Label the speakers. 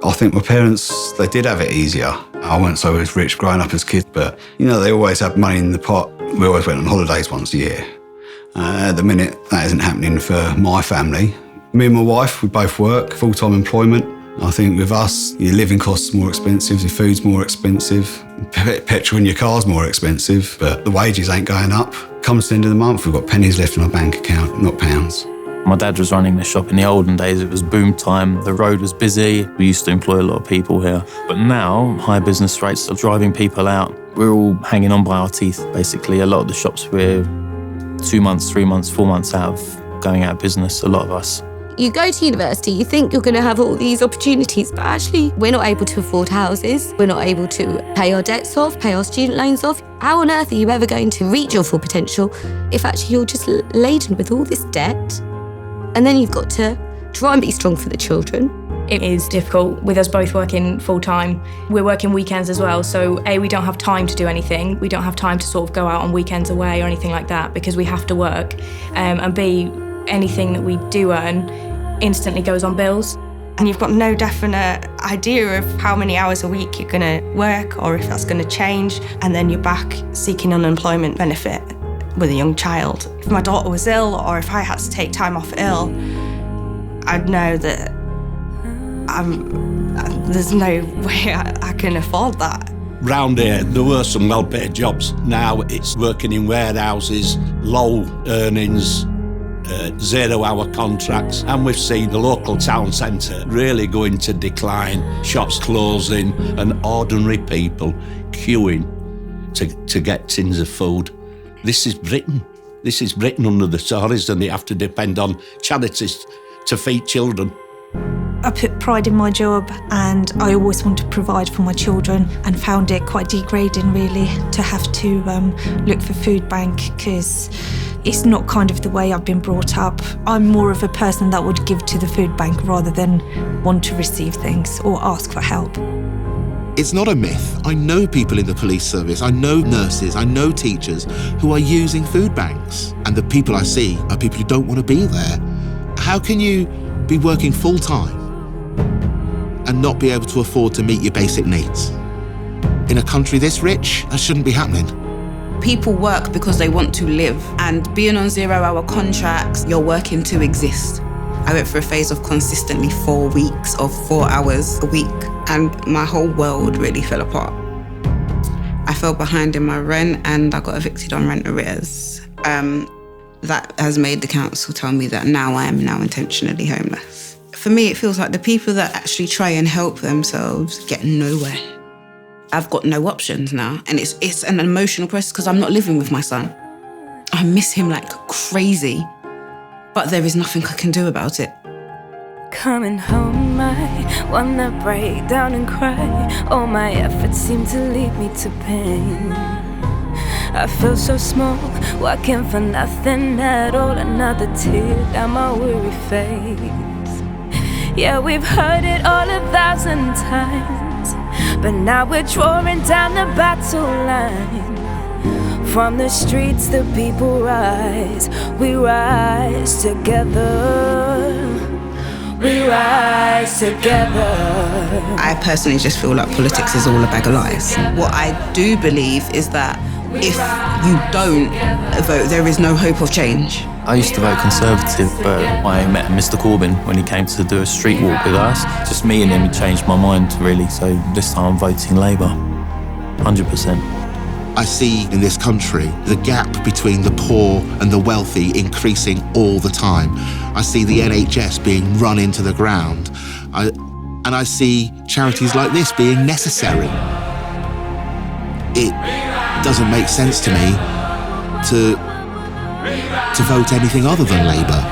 Speaker 1: I think my parents, they did have it easier. I weren't so rich growing up as kids, but, they always had money in the pot. We always went on holidays once a year. At the minute, that isn't happening for my family. Me and my wife, we both work, full-time employment. I think with us, your living costs are more expensive, your food's more expensive, petrol in your car's more expensive, but the wages ain't going up. Comes to the end of the month, we've got pennies left in our bank account, not pounds.
Speaker 2: My dad was running the shop in the olden days. It was boom time. The road was busy. We used to employ a lot of people here. But now, high business rates are driving people out. We're all hanging on by our teeth, basically. A lot of the shops, we're 2 months, 3 months, 4 months out of going out of business, a lot of us.
Speaker 3: You go to university, you think you're going to have all these opportunities, but actually we're not able to afford houses. We're not able to pay our debts off, pay our student loans off. How on earth are you ever going to reach your full potential if actually you're just laden with all this debt? And then you've got to try and be strong for the children.
Speaker 4: It is difficult with us both working full-time. We're working weekends as well, so A, we don't have time to do anything. We don't have time to sort of go out on weekends away or anything like that because we have to work. And B, anything that we do earn instantly goes on bills.
Speaker 5: And you've got no definite idea of how many hours a week you're going to work or if that's going to change. And then you're back seeking unemployment benefit with a young child. If my daughter was ill or if I had to take time off ill, I'd know that there's no way I can afford that.
Speaker 6: Round here, there were some well-paid jobs. Now it's working in warehouses, low earnings, 0-hour contracts, and we've seen the local town centre really going to decline, shops closing, and ordinary people queuing to get tins of food. This is Britain. This is Britain under the Tories, and they have to depend on charities to feed children.
Speaker 7: I put pride in my job and I always want to provide for my children, and found it quite degrading really to have to look for food bank because it's not kind of the way I've been brought up. I'm more of a person that would give to the food bank rather than want to receive things or ask for help.
Speaker 8: It's not a myth. I know people in the police service, I know nurses, I know teachers who are using food banks. And the people I see are people who don't want to be there. How can you be working full-time and not be able to afford to meet your basic needs? In a country this rich, that shouldn't be happening.
Speaker 9: People work because they want to live, and being on 0-hour contracts, you're working to exist. I went through a phase of consistently 4 weeks of 4 hours a week, and my whole world really fell apart. I fell behind in my rent and I got evicted on rent arrears. That has made the council tell me that now I am now intentionally homeless. For me, it feels like the people that actually try and help themselves get nowhere. I've got no options now, and it's an emotional process because I'm not living with my son. I miss him like crazy, but there is nothing I can do about it.
Speaker 10: Coming home, I wanna break down and cry. All my efforts seem to lead me to pain. I feel so small, working for nothing at all. Another tear down my weary face. Yeah, we've heard it all 1,000 times, but now we're drawing down the battle line. From the streets the people rise. We rise together. We rise together.
Speaker 9: I personally just feel like politics is all a bag of lies. What I do believe is that if you don't vote, there is no hope of change.
Speaker 2: I used to vote Conservative, but I met Mr Corbyn when he came to do a street walk with us. Just me and him, he changed my mind really, so this time I'm voting Labour, 100%.
Speaker 8: I see in this country the gap between the poor and the wealthy increasing all the time. I see the NHS being run into the ground. And I see charities like this being necessary. It doesn't make sense to me to vote anything other than Labour.